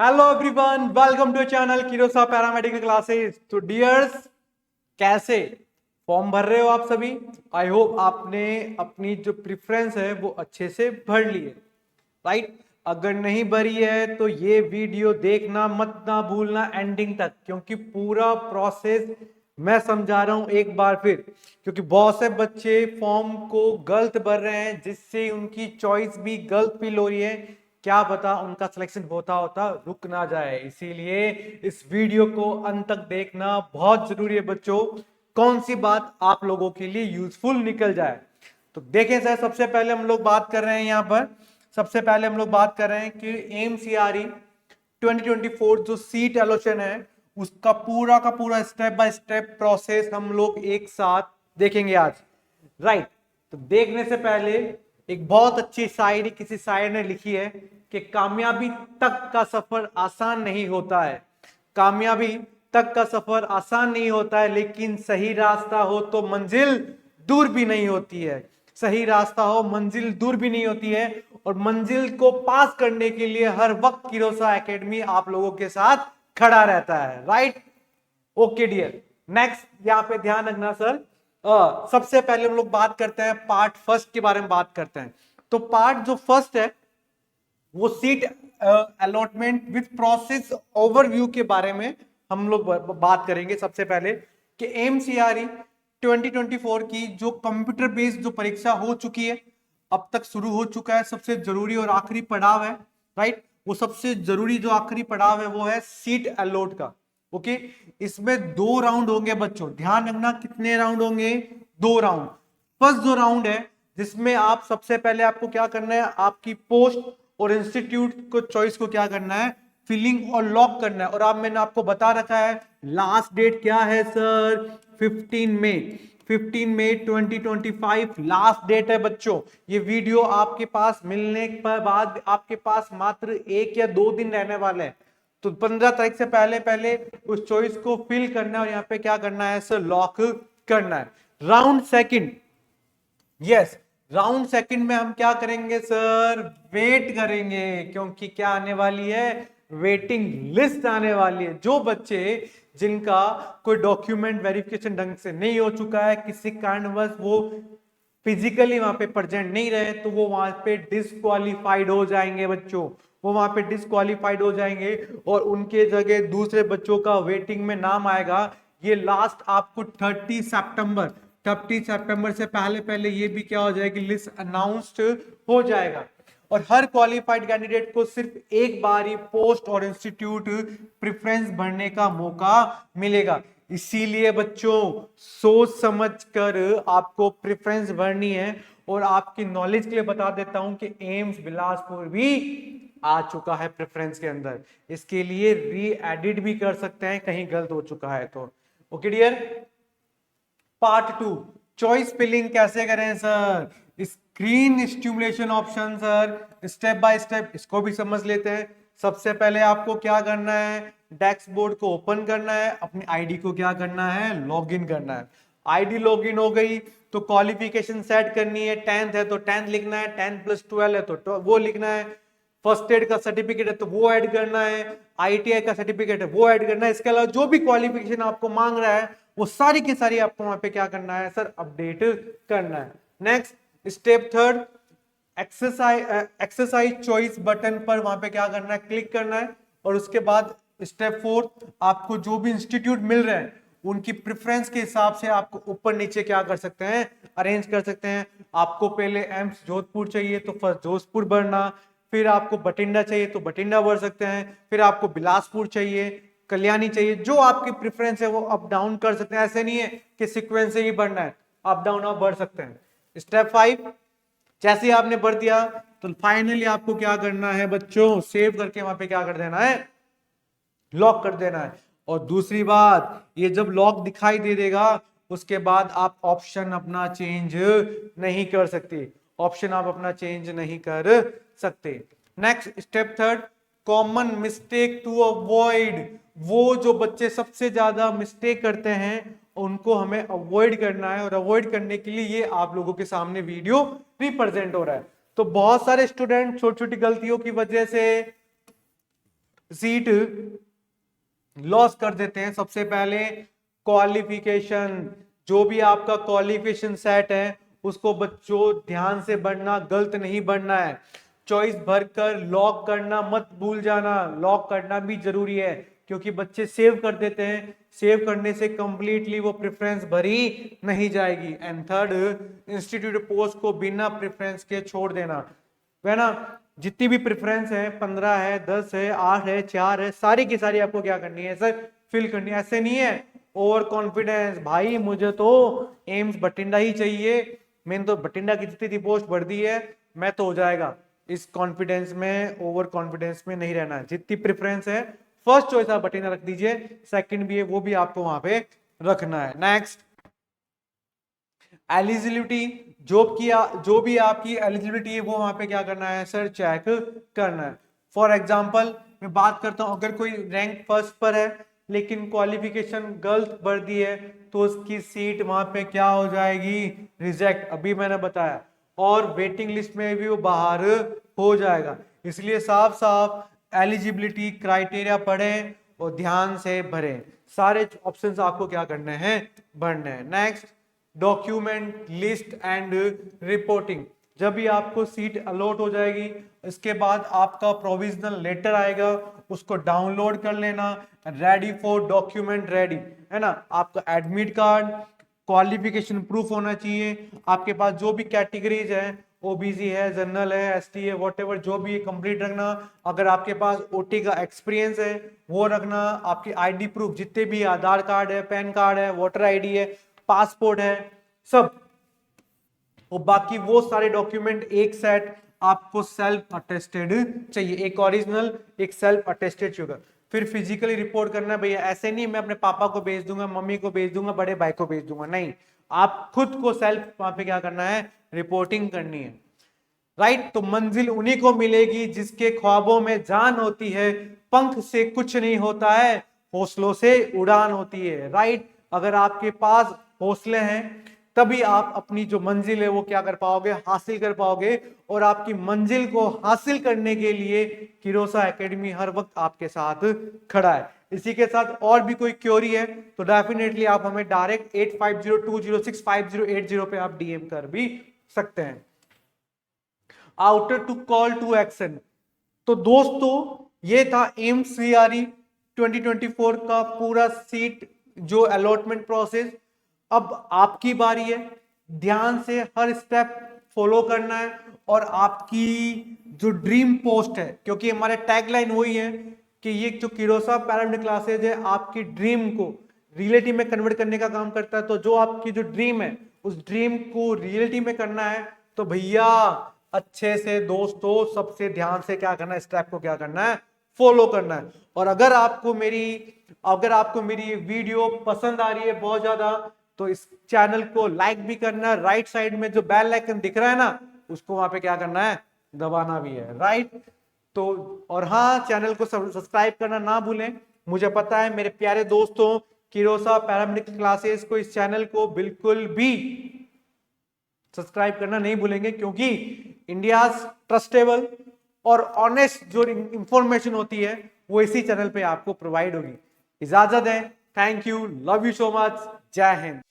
Hello everyone, welcome to channel किरोसा paramedical classes. तो dears, कैसे फॉर्म भर रहे हो आप सभी? आई होप आपने अपनी जो प्रेफरेंस है वो अच्छे से भर ली है, राइट? अगर नहीं भरी है तो ये वीडियो देखना मत ना भूलना एंडिंग तक, क्योंकि पूरा प्रोसेस मैं समझा रहा हूं एक बार फिर। क्योंकि बहुत से बच्चे फॉर्म को गलत भर रहे हैं, जिससे उनकी चॉइस भी गलत फील हो रही है। क्या पता उनका सिलेक्शन होता होता रुक ना जाए, इसीलिए इस वीडियो को अंत तक देखना बहुत जरूरी है बच्चों। कौन सी बात आप लोगों के लिए यूजफुल निकल जाए। तो देखें सर, सबसे पहले हम लोग बात कर रहे हैं यहाँ पर। सबसे पहले हम लोग बात कर रहे हैं कि एमसीआरई 2024 जो सीट एलोकेशन है उसका पूरा का पूरा स्टेप बाय स्टेप प्रोसेस हम लोग एक साथ देखेंगे आज, राइट? तो देखने से पहले एक बहुत अच्छी शायरी किसी शायर ने लिखी है कि कामयाबी तक का सफर आसान नहीं होता है। कामयाबी तक का सफर आसान नहीं होता है, लेकिन सही रास्ता हो तो मंजिल दूर भी नहीं होती है। सही रास्ता हो मंजिल दूर भी नहीं होती है, और मंजिल को पास करने के लिए हर वक्त किरोसा एकेडमी आप लोगों के साथ खड़ा रहता है, राइट? ओके डियर, नेक्स्ट यहाँ पे ध्यान रखना सर। सबसे पहले हम लोग बात करते हैं पार्ट फर्स्ट के बारे में बात करते हैं। तो पार्ट जो फर्स्ट है वो seat allotment with process overview के बारे में हम लोग बात करेंगे। सबसे पहले कि एमसीआरई 2024 की जो कंप्यूटर बेस्ड जो परीक्षा हो चुकी है, अब तक शुरू हो चुका है। सबसे जरूरी और आखिरी पड़ाव है, राइट? वो सबसे जरूरी जो आखिरी पड़ाव है वो है सीट अलॉट का। ओके, इसमें 2 राउंड होंगे बच्चों, ध्यान रखना। कितने राउंड होंगे? 2 राउंड। फर्स्ट जो राउंड है जिसमें आप सबसे पहले आपको क्या करना है, आपकी पोस्ट और इंस्टीट्यूट को चॉइस को क्या करना है, फिलिंग और लॉक करना है। और आप मैंने आपको बता रखा है लास्ट डेट क्या है सर, 15 मई। 15 मई 2025 लास्ट डेट है बच्चों। ये वीडियो आपके पास मिलने के बाद आपके पास मात्र 1 या 2 दिन रहने वाले हैं। तो 15 तारीख से पहले पहले उस चॉइस को फिल करना है और यहाँ पे क्या करना है सर, लॉक करना है। Round second, yes, round second में हम क्या करेंगे सर, वेट करेंगे। क्योंकि क्या आने वाली है, वेटिंग लिस्ट आने वाली है। जो बच्चे जिनका कोई डॉक्यूमेंट वेरिफिकेशन ढंग से नहीं हो चुका है, किसी कारणवश वो फिजिकली वहां पे प्रेजेंट नहीं रहे, तो वो वहां पे डिस्क्वालिफाइड हो जाएंगे बच्चों। वो वहां पे डिस्क्वालिफाइड हो जाएंगे और उनके जगह दूसरे बच्चों का वेटिंग में नाम आएगा। ये लास्ट आपको 30 सितंबर से पहले पहले ये भी क्या हो जाएगी, लिस्ट अनाउंस्ड हो जाएगा। और हर क्वालिफाइड कैंडिडेट को सिर्फ एक बार ही पोस्ट और इंस्टीट्यूट प्रेफरेंस भरने का मौका मिलेगा। इसीलिए बच्चों सोच समझ कर आपको प्रेफरेंस भरनी है। और आपकी नॉलेज के लिए बता देता हूं कि एम्स बिलासपुर भी आ चुका है प्रेफरेंस के अंदर। इसके लिए री एडिट भी कर सकते हैं कहीं गलत हो चुका है तो। Okay dear, part 2, choice filling कैसे करें sir, screen stimulation option sir, step by step इसको भी समझ लेते हैं। सबसे पहले आपको क्या करना है, डेस्क बोर्ड को ओपन करना है, अपनी आईडी को क्या करना है, लॉगिन करना है। आईडी लॉगिन हो गई तो क्वालिफिकेशन सेट करनी है। 10th है तो 10th लिखना है, 10 + 12 है तो वो लिखना है। फर्स्ट एड का सर्टिफिकेट है तो वो ऐड करना है, आईटीआई का सर्टिफिकेट है वो ऐड करना है। इसके अलावा जो भी क्वालिफिकेशन आपको मांग रहा है वो सारी की सारी आपको वहां पे क्या करना है सर, अपडेट करना है। Next, step third, exercise choice button पर वहां पे क्या करना है, क्लिक करना है। और उसके बाद स्टेप फोर्थ, आपको जो भी इंस्टीट्यूट मिल रहे हैं उनकी प्रेफरेंस के हिसाब से आपको ऊपर नीचे क्या कर सकते हैं, अरेंज कर सकते हैं। आपको पहले एम्स जोधपुर चाहिए तो फर्स्ट जोधपुर भरना, फिर आपको बठिंडा चाहिए तो बठिंडा भर सकते हैं, फिर आपको बिलासपुर चाहिए, कल्याणी चाहिए, जो आपकी प्रेफरेंस है वो अप डाउन कर सकते हैं। ऐसे नहीं है कि सीक्वेंस से ही बढ़ना है, अप डाउन आप बढ़ सकते हैं। स्टेप 5, जैसे ही आपने भर दिया तो फाइनली आपको क्या करना है बच्चों, सेव करके वहां पे क्या कर देना है, लॉक कर देना है। और दूसरी बात, ये जब लॉक दिखाई दे देगा उसके बाद आप ऑप्शन अपना चेंज नहीं कर सकते, ऑप्शन आप अपना चेंज नहीं कर सकते। Next, step third, common mistake to avoid. वो जो बच्चे सबसे ज्यादा मिस्टेक करते हैं उनको हमें अवॉइड करना है, और अवॉइड करने के लिए ये आप लोगों के सामने वीडियो रिप्रेजेंट हो रहा है। तो बहुत सारे स्टूडेंट छोटी छोटी गलतियों की वजह से सीट लॉस कर देते हैं। सबसे पहले क्वालिफिकेशन, जो भी आपका क्वालिफिकेशन सेट है उसको बच्चों ध्यान से बढ़ना, गलत नहीं बढ़ना है। चॉइस भरकर लॉक करना मत भूल जाना, लॉक करना भी जरूरी है क्योंकि बच्चे सेव कर देते हैं, सेव करने से कंप्लीटली वो प्रेफरेंस भरी नहीं जाएगी। एंड थर्ड, इंस्टीट्यूट पोस्ट को बिना प्रेफरेंस के छोड़ देना है ना। जितनी भी प्रेफरेंस है, 15 है, 10 है, 8 है, 4 है, सारी की सारी आपको क्या करनी है सर, फिल करनी है। ऐसे नहीं है ओवर कॉन्फिडेंस, भाई मुझे तो एम्स बठिंडा ही चाहिए, मैंने तो बठिंडा की जितनी थी पोस्ट भर दी है, मैं तो हो जाएगा। इस कॉन्फिडेंस में, ओवर कॉन्फिडेंस में नहीं रहना है। जितनी प्रेफरेंस है, फर्स्ट चॉइस आप बठिंडा रख दीजिए, सेकंड भी है वो भी आपको वहां पे रखना है। नेक्स्ट, एलिजिबिलिटी, जो भी आपकी एलिजिबिलिटी है वो वहां पे क्या करना है सर, चेक करना है। फॉर एग्जांपल मैं बात करता हूं, अगर कोई रैंक फर्स्ट पर है लेकिन क्वालिफिकेशन गलत भर दी है तो उसकी सीट वहां पे क्या हो जाएगी, रिजेक्ट, अभी मैंने बताया, और वेटिंग लिस्ट में भी वो बाहर हो जाएगा। इसलिए साफ साफ एलिजिबिलिटी क्राइटेरिया पढ़ें और ध्यान से भरें, सारे ऑप्शंस आपको क्या करने हैं, भरने हैं। Next, document list and reporting, जब भी आपको सीट अलॉट हो जाएगी इसके बाद आपका प्रोविजनल लेटर आएगा, उसको डाउनलोड कर लेना, रेडी फॉर डॉक्यूमेंट रेडी, है ना। आपका एडमिट कार्ड, क्वालिफिकेशन प्रूफ होना चाहिए, आपके पास जो भी कैटेगरीज है, ओबीसी है, जनरल है, एसटी है, व्हाटएवर जो भी कंप्लीट रखना। अगर आपके पास ओटी का एक्सपीरियंस है वो रखना, आपकी आईडी प्रूफ जितने भी, आधार कार्ड है, पैन कार्ड है, वोटर आईडी है, पासपोर्ट है, सब, और बाकी वो सारे डॉक्यूमेंट एक सेट आपको सेल्फ अटेस्टेड चाहिए, एक ओरिजिनल एक सेल्फ अटेस्टेड चाहिए। फिर फिजिकली रिपोर्ट करना है भैया, ऐसे नहीं मैं अपने पापा को भेज दूंगा, मम्मी को भेज दूंगा, बड़े भाई को भेज दूंगा, नहीं, आप खुद को सेल्फ वहां पे क्या करना है, रिपोर्टिंग करनी है। राइट, तो मंजिल उन्हीं को मिलेगी जिसके ख्वाबों में जान होती है, पंख से कुछ नहीं होता है, हौसलों से उड़ान होती है। राइट, अगर आपके पास हौसले हैं तभी आप अपनी जो मंजिल है वो क्या कर पाओगे, हासिल कर पाओगे। और आपकी मंजिल को हासिल करने के लिए किरोसा एकेडमी हर वक्त आपके साथ खड़ा है। इसी के साथ और भी कोई क्वेरी है तो डेफिनेटली आप हमें डायरेक्ट 8502065080 पे आप डीएम कर भी सकते हैं। Outer to call to action, तो दोस्तों ये था एम्स सीआरई 2024 का पूरा सीट जो अलॉटमेंट प्रोसेस। अब आपकी बारी है, ध्यान से हर स्टेप फॉलो करना है और आपकी जो ड्रीम पोस्ट है, क्योंकि हमारे टैगलाइन वही है कि ये जो किरोसा पैरामेडिक क्लासेज है आपकी ड्रीम को रियलिटी में कन्वर्ट करने का काम करता है। तो जो आपकी जो ड्रीम है उस ड्रीम को रियलिटी में करना है तो भैया अच्छे से दोस्तों सबसे ध्यान से क्या करना है, स्टेप को क्या करना है, फॉलो करना है। और अगर आपको मेरी वीडियो पसंद आ रही है बहुत ज्यादा तो इस चैनल को लाइक भी करना है, राइट साइड में जो बेल आइकन दिख रहा है ना उसको वहां पे क्या करना है, दबाना भी है। राइट, तो और हाँ, चैनल को सब्सक्राइब करना ना भूलें। मुझे पता है मेरे प्यारे दोस्तों किरोसा पैरामेडिक क्लासेस को, इस चैनल को बिल्कुल भी सब्सक्राइब करना नहीं भूलेंगे क्योंकि इंडिया ट्रस्टेबल और ऑनेस्ट जो इंफॉर्मेशन होती है वो इसी चैनल पे आपको प्रोवाइड होगी। इजाजत है, thank you, love you so much, जय हिंद।